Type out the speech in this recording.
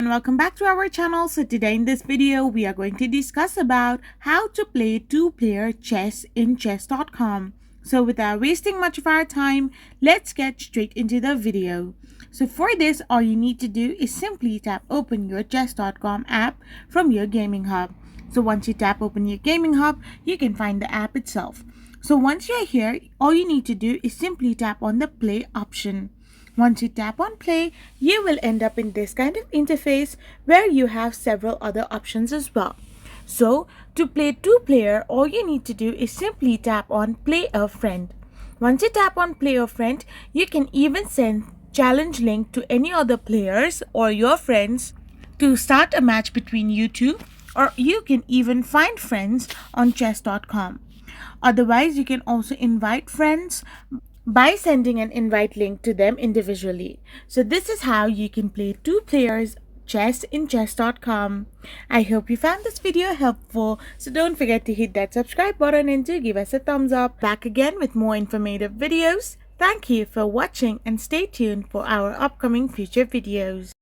And welcome back to our channel. So today in this video we are going to discuss about how to play two-player chess in chess.com. So without wasting much of our time, let's get straight into the video. So for this, all you need to do is simply tap open your chess.com app from your gaming hub. So once you tap open your gaming hub, you can find the app itself. So once you're here, all you need to do is simply tap on the play option. Once you tap on play, you will end up in this kind of interface where you have several other options as well. So to play two-player, all you need to do is simply tap on play a friend. Once you tap on play a friend, you can even send challenge link to any other players or your friends to start a match between you two, or you can even find friends on chess.com. Otherwise, you can also invite friends by sending an invite link to them individually. So this is how you can play two players chess in chess.com. I hope you found this video helpful, so don't forget to hit that subscribe button and to give us a thumbs up. Back again with more informative videos. Thank you for watching and stay tuned for our upcoming future videos.